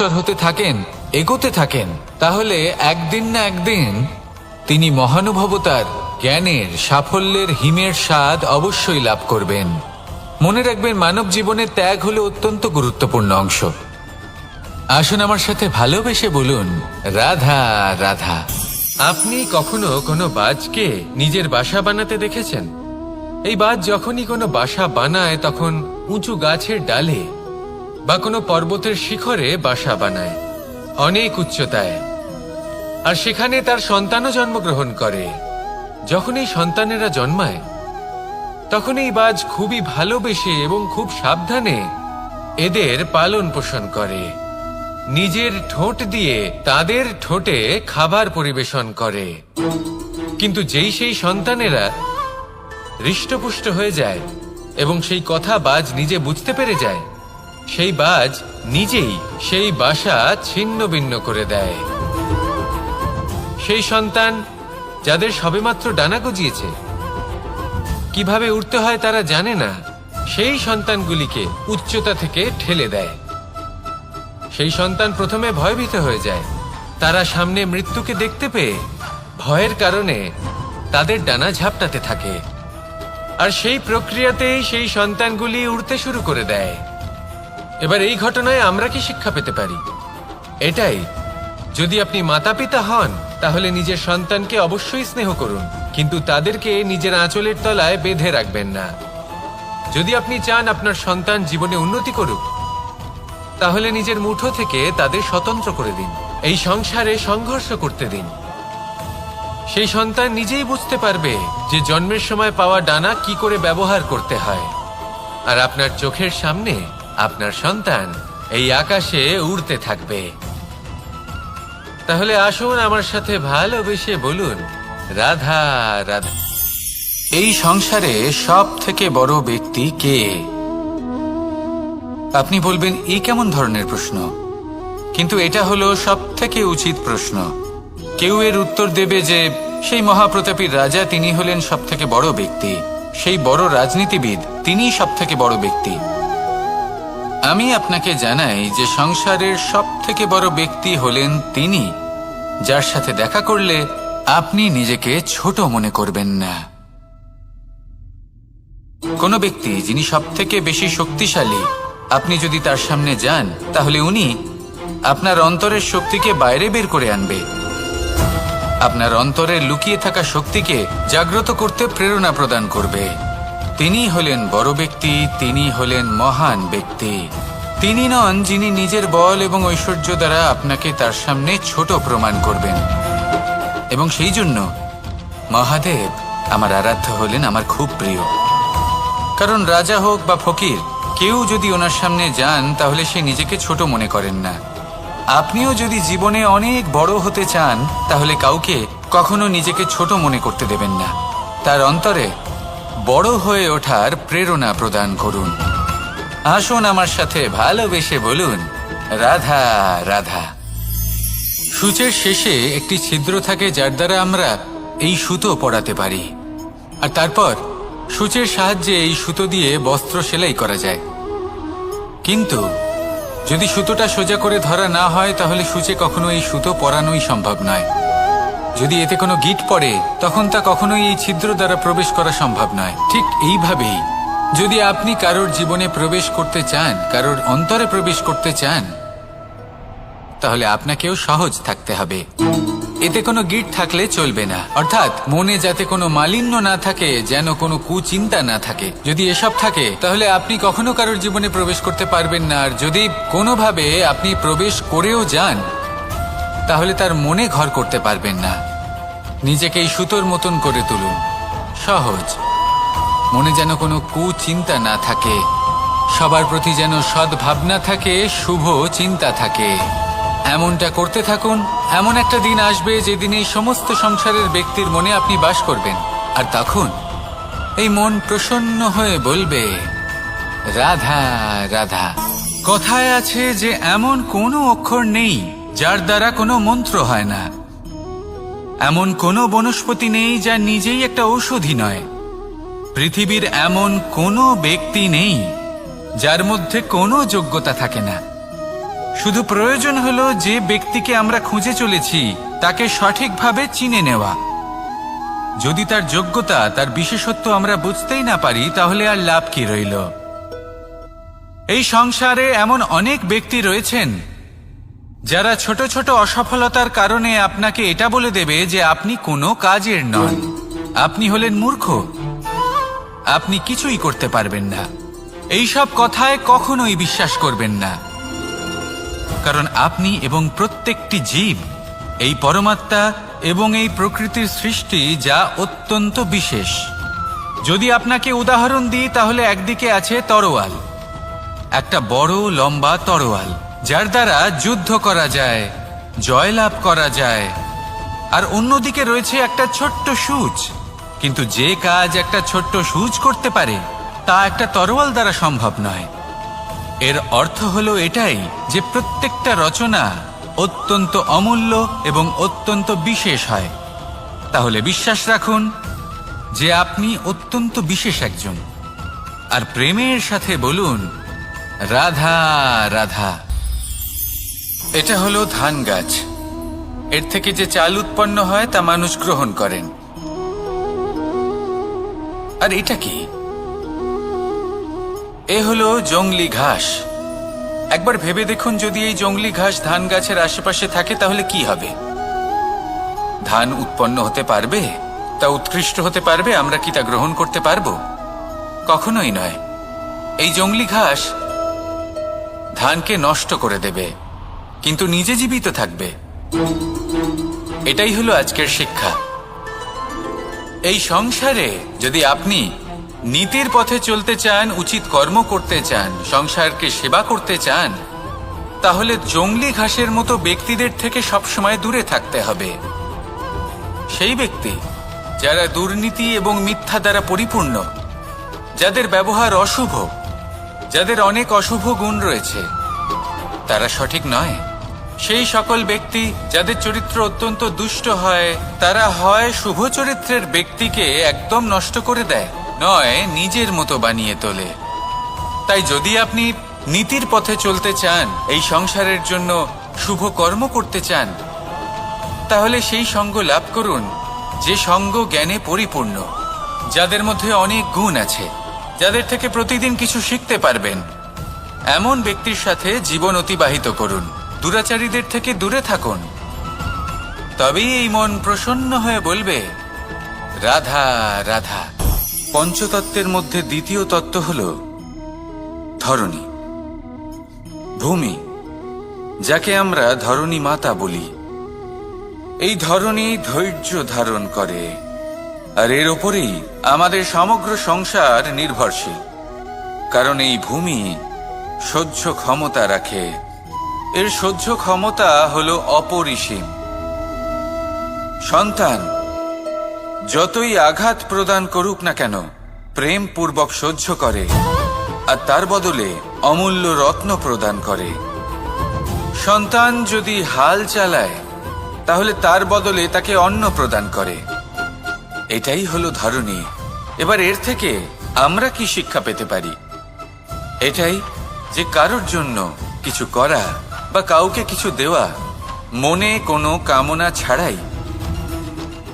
অগ্রসর হতে থাকেন, এগোতে থাকেন, তাহলে একদিন না একদিন তিনি মহানুভবতার, জ্ঞানের, সাফল্যের হিমের স্বাদ অবশ্যই লাভ করবেন। মনে রাখবেন, মানব জীবনে ত্যাগ হলো অত্যন্ত গুরুত্বপূর্ণ অংশ। আসুন আমার সাথে ভালোবেসে বলুন, রাধা রাধা। আপনি কখনো কোনো বাজকে নিজের বাসা বানাতে দেখেছেন? এই বাজ যখনই কোনো বাসা বানায় তখন উঁচু গাছের ডালে বা কোনো পর্বতের শিখরে বাসা বানায়, অনেক উচ্চতায়, আর সেখানে তার সন্তানও জন্মগ্রহণ করে। যখন এই সন্তানেরা জন্মায় তখন এই বাজ খুবই ভালোবেসে এবং খুব সাবধানে এদের পালন পোষণ করে, নিজের ঠোঁট দিয়ে তাদের ঠোঁটে খাবার পরিবেশন করে। কিন্তু যেই সেই সন্তানেরা হৃষ্টপুষ্ট হয়ে যায় এবং সেই কথা বাজ নিজে বুঝতে পেরে যায়, সেই বাজ নিজেই সেই বাসা ছিন্ন ভিন্ন করে দেয়। সেই সন্তান যাদের সবেমাত্র ডানা গজিয়েছে, কিভাবে উঠতে হয় তারা জানে না, সেই সন্তানগুলিকে উচ্চতা থেকে ঠেলে দেয়। সেই সন্তান প্রথমে ভয়ভীত হয়ে যায়। তারা সামনে মৃত্যুকে দেখতে পেয়ে ভয়ের কারণে তাদের ডানা ঝাপটাতে থাকে, আর সেই প্রক্রিয়াতেই সেই সন্তানগুলি উড়তে শুরু করে দেয়। এবার এই ঘটনায় আমরা কি শিক্ষা পেতে পারি? এটাই, যদি আপনি মাতা পিতা হন তাহলে নিজের সন্তানকে অবশ্যই স্নেহ করুন, কিন্তু তাদেরকে নিজের আঁচলের তলায় বেঁধে রাখবেন না। যদি আপনি চান আপনার সন্তান জীবনে উন্নতি করুক, তাহলে নিজের মুঠো থেকে তাদের স্বতন্ত্র করে দিন, এই সংসারে সংঘর্ষ করতে দিন। সেই সন্তান নিজেই বুঝতে পারবে যে জন্মের সময় পাওয়া ডানা কি করে ব্যবহার করতে হয়। আর আপনার চোখের সামনে আপনার সন্তান এই আকাশে উড়তে থাকবে। তাহলে আসুন আমার সাথে ভালোবেসে বলুন, রাধা রাধা। এই সংসারে সব থেকে বড় ব্যক্তি কে? আপনি বলবেন, এই কেমন ধরনের প্রশ্ন? কিন্তু এটা হলো সব থেকে উচিত প্রশ্ন। কেউ এর উত্তর দেবে যে সেই মহাপ্রতাপী রাজা, তিনি হলেন সব থেকে বড় ব্যক্তি, সেই বড় রাজনীতিবিদ, তিনিই সব থেকে বড় ব্যক্তি। আমি আপনাকে জানাই যে সংসারের সব থেকে বড় ব্যক্তি হলেন তিনি, যার সাথে দেখা করলে আপনি নিজেকে ছোট মনে করবেন না। কোনো ব্যক্তি যিনি সব থেকে বেশি শক্তিশালী, আপনি যদি তার সামনে যান তাহলে উনি আপনার অন্তরের শক্তিকে বাইরে বের করে আনবে, আপনার অন্তরে লুকিয়ে থাকা শক্তিকে জাগ্রত করতে প্রেরণা প্রদান করবে। তিনি হলেন বড় ব্যক্তি, তিনি হলেন মহান ব্যক্তি। তিনি নন যিনি নিজের বল এবং ঐশ্বর্য দ্বারা আপনাকে তার সামনে ছোট প্রমাণ করবেন। এবং সেই জন্য মহাদেব আমার আরাধ্য হলেন আমার খুব প্রিয়। কারণ রাজা হোক বা ফকির, কেউ যদি ওনার সামনে যান তাহলে সে নিজেকে ছোট মনে করেন না। আপনিও যদি জীবনে অনেক বড় হতে চান তাহলে কাউকে কখনো নিজেকে ছোট মনে করতে দেবেন না। তার অন্তরে বড় হয়ে ওঠার প্রেরণা প্রদান করুন। আসুন আমার সাথে ভালোবেসে বলুন, রাধা রাধা। সূচের শেষে একটি ছিদ্র থাকে যার দ্বারা আমরা এই সুতো পরাতে পারি, আর তারপর সূচের সাহায্যে এই সুতো দিয়ে বস্ত্র সেলাই করা যায়। কিন্তু যদি সুতোটা সোজা করে ধরা না হয় তাহলে সূচে কখনো এই সুতো পরানোই সম্ভব নয়। যদি এতে কোনো গিঁট পড়ে তখন তা কখনোই এই ছিদ্র দ্বারা প্রবেশ করা সম্ভব নয়। ঠিক এইভাবেই যদি আপনি কারোর জীবনে প্রবেশ করতে চান, কারোর অন্তরে প্রবেশ করতে চান, তাহলে আপনাকেও সহজ থাকতে হবে। এতে কোনো গিঁট থাকলে চলবে না, অর্থাৎ মনে যাতে কোনো মালিন্য না থাকে, যেন কোনো কুচিন্তা না থাকে। যদি এসব থাকে তাহলে আপনি কখনো কারোর জীবনে প্রবেশ করতে পারবেন না। আর যদি কোনোভাবে আপনি প্রবেশ করেও যান তাহলে তার মনে ঘর করতে পারবেন না। নিজেকে এই সুতোর মতন করে তুলুন, সহজ। মনে যেন কোনো কুচিন্তা না থাকে, সবার প্রতি যেন সদ্ভাবনা থাকে, শুভ চিন্তা থাকে। এমনটা করতে থাকুন। এমন একটা দিন আসবে যেদিন এই সমস্ত সংসারের ব্যক্তির মনে আপনি বাস করবেন, আর তখন এই মন প্রসন্ন হয়ে বলবে, রাধা রাধা। কথায় আছে যে এমন কোনো অক্ষর নেই যার দ্বারা কোনো মন্ত্র হয় না, এমন কোনো বনস্পতি নেই যা নিজেই একটা ঔষধি নয়, পৃথিবীর এমন কোনো ব্যক্তি নেই যার মধ্যে কোনো যোগ্যতা থাকে না। শুধু প্রয়োজন হলো যে ব্যক্তিকে আমরা খুঁজে চলেছি তাকে সঠিকভাবে চিনে নেওয়া। যদি তার যোগ্যতা, তার বিশেষত্ব আমরা বুঝতেই না পারি, তাহলে আর লাভ কি রইল? এই সংসারে এমন অনেক ব্যক্তি রয়েছেন যারা ছোট ছোট অসফলতার কারণে আপনাকে এটা বলে দেবে যে আপনি কোনো কাজের নন, আপনি হলেন মূর্খ, আপনি কিছুই করতে পারবেন না। এইসব কথায় কখনোই বিশ্বাস করবেন না, কারণ আপনি এবং প্রত্যেকটি জীব এই পরমাত্মা এবং এই প্রকৃতির সৃষ্টি, যা অত্যন্ত বিশেষ। যদি আপনাকে উদাহরণ দিই, তাহলে একদিকে আছে তরোয়াল, একটা বড় লম্বা তরোয়াল, যার দ্বারা যুদ্ধ করা যায়, জয়লাভ করা যায়। আর অন্যদিকে রয়েছে একটা ছোট্ট সূচ, কিন্তু যে কাজ একটা ছোট্ট সূচ করতে পারে তা একটা তরোয়াল দ্বারা সম্ভব নয়। এর অর্থ হলো এটাই যে প্রত্যেকটা রচনা অত্যন্ত অমূল্য এবং অত্যন্ত বিশেষ হয়। তাহলে বিশ্বাস রাখুন যে আপনি অত্যন্ত বিশেষ একজন, আর প্রেমের সাথে বলুন রাধা রাধা। এটা হলো ধান গাছ, এর থেকে যে চাল উৎপন্ন হয় তা মানুষ গ্রহণ করেন। আর এটা কি? এ হলো জংলি ঘাস। একবার ভেবে দেখুন, যদি এই জংলি ঘাস ধান গাছের আশেপাশে থাকে তাহলে কি হবে? ধান উৎপন্ন হতে পারবে? তা উৎকৃষ্ট হতে পারবে? আমরা কি তা গ্রহণ করতে পারবো? কখনোই নয়। এই জংলি ঘাস ধানকে নষ্ট করে দেবে, কিন্তু নিজে জীবিত থাকবে। এটাই হলো আজকের শিক্ষা। এই সংসারে যদি আপনি নীতির পথে চলতে চান, উচিত কর্ম করতে চান, সংসারকে সেবা করতে চান, তাহলে জংলি ঘাসের মতো ব্যক্তিদের থেকে সবসময় দূরে থাকতে হবে। সেই ব্যক্তি যারা দুর্নীতি এবং মিথ্যা দ্বারা পরিপূর্ণ, যাদের ব্যবহার অশুভ, যাদের অনেক অশুভ গুণ রয়েছে, তারা সঠিক নয়। সেই সকল ব্যক্তি যাদের চরিত্র অত্যন্ত দুষ্ট হয়, তারা হয় শুভ চরিত্রের ব্যক্তিকে একদম নষ্ট করে দেয়, নয় নিজের মতো বানিয়ে তোলে। তাই যদি আপনি নীতির পথে চলতে চান, এই সংসারের জন্য শুভ কর্ম করতে চান, তাহলে সেই সঙ্গ লাভ করুন যে সঙ্গ জ্ঞানে পরিপূর্ণ, যাদের মধ্যে অনেক গুণ আছে, যাদের থেকে প্রতিদিন কিছু শিখতে পারবেন। এমন ব্যক্তির সাথে জীবন অতিবাহিত করুন, দুরাচারীদের থেকে দূরে থাকুন। তবেই এই মন প্রসন্ন হয়ে বলবে রাধা রাধা। পঞ্চতত্ত্বের মধ্যে দ্বিতীয় তত্ত্ব হল ধরণী, ভূমি, যাকে আমরা ধরণী মাতা বলি। এই ধরণী ধৈর্য ধারণ করে, আর এর ওপরেই আমাদের সমগ্র সংসার নির্ভরশীল। কারণ এই ভূমি সহ্য ক্ষমতা রাখে, এর সহ্য ক্ষমতা হলো অপরিসীম। সন্তান যতই আঘাত প্রদান করুক না কেন, প্রেম পূর্বক সহ্য করে, আর তার বদলে অমূল্য রত্ন প্রদান করে। সন্তান যদি হাল চালায়, তাহলে তার বদলে তাকে অন্ন প্রদান করে। এটাই হলো ধরণী। এবার এর থেকে আমরা কি শিক্ষা পেতে পারি? এটাই যে কারোর জন্য কিছু করা বা কাউকে কিছু দেওয়া মনে কোনো কামনা ছাড়াই।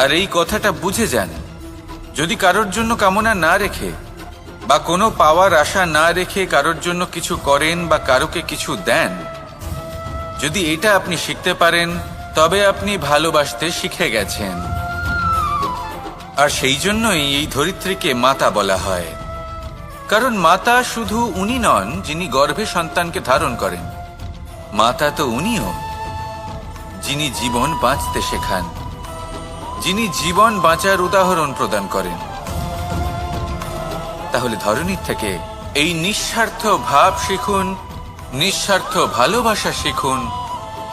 আর এই কথাটা বুঝে যান, যদি কারোর জন্য কামনা না রেখে বা কোনো পাওয়ার আশা না রেখে কারোর জন্য কিছু করেন বা কারোকে কিছু দেন, যদি এটা আপনি শিখতে পারেন, তবে আপনি ভালোবাসতে শিখে গেছেন। আর সেই জন্যই এই ধরিত্রীকে মাতা বলা হয়। কারণ মাতা শুধু উনি নন যিনি গর্ভে সন্তানকে ধারণ করেন, মাতা তো উনিও যিনি জীবন বাঁচতে শেখান, যিনি জীবন বাঁচার উদাহরণ প্রদান করেন। তাহলে ধরণীর থেকে এই নিঃস্বার্থ ভাব শিখুন, নিঃস্বার্থ ভালোবাসা শিখুন,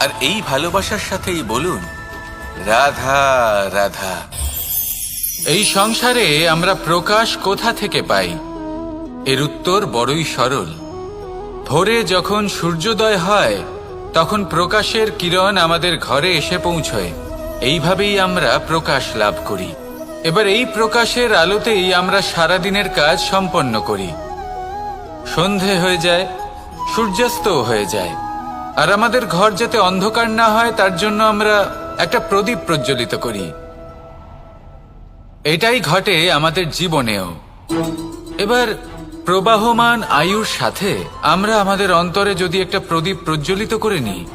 আর এই ভালোবাসার সাথেই বলুন রাধা রাধা। এই সংসারে আমরা প্রকাশ কোথা থেকে পাই? এর উত্তর বড়ই সরল। ভোরে যখন সূর্যোদয় হয়, তখন প্রকাশের কিরণ আমাদের ঘরে এসে পৌঁছয়। এইভাবেই আমরা প্রকাশ লাভ করি। এবার এই প্রকাশের আলোতেই আমরা সারাদিনের কাজ সম্পন্ন করি। সন্ধে হয়ে যায়, সূর্যাস্তও হয়ে যায়, আর আমাদের ঘর যাতে অন্ধকার না হয় তার জন্য আমরা একটা প্রদীপ প্রজ্বলিত করি। এটাই ঘটে আমাদের জীবনেও। এবার প্রবাহমান আয়ুর সাথে আমরা আমাদের অন্তরে যদি একটা প্রদীপ প্রজ্বলিত করে নিই,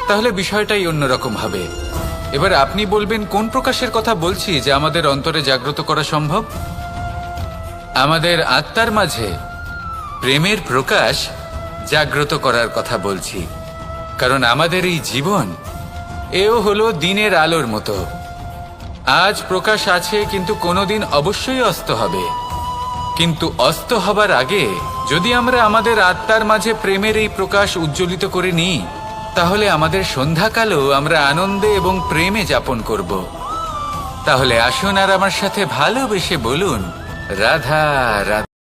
তাহলে বিষয়টাই অন্যরকম হবে। এবার আপনি বলবেন কোন প্রকাশের কথা বলছি যে আমাদের অন্তরে জাগ্রত করা সম্ভব? আমাদের আত্মার মাঝে প্রেমের প্রকাশ জাগ্রত করার কথা বলছি। কারণ আমাদের এই জীবন এও হলো দিনের আলোর মতো। আজ প্রকাশ আছে, কিন্তু কোনোদিন অবশ্যই অস্ত হবে। কিন্তু অস্ত হবার আগে যদি আমরা আমাদের আত্মার মাঝে প্রেমের এই প্রকাশ উজ্জ্বলিত করে নিই, তাহলে আমাদের সন্ধ্যাকালও আমরা আনন্দে এবং প্রেমে যাপন করব। তাহলে আসুন আর আমার সাথে ভালোবেসে বলুন, রাধা রাধা।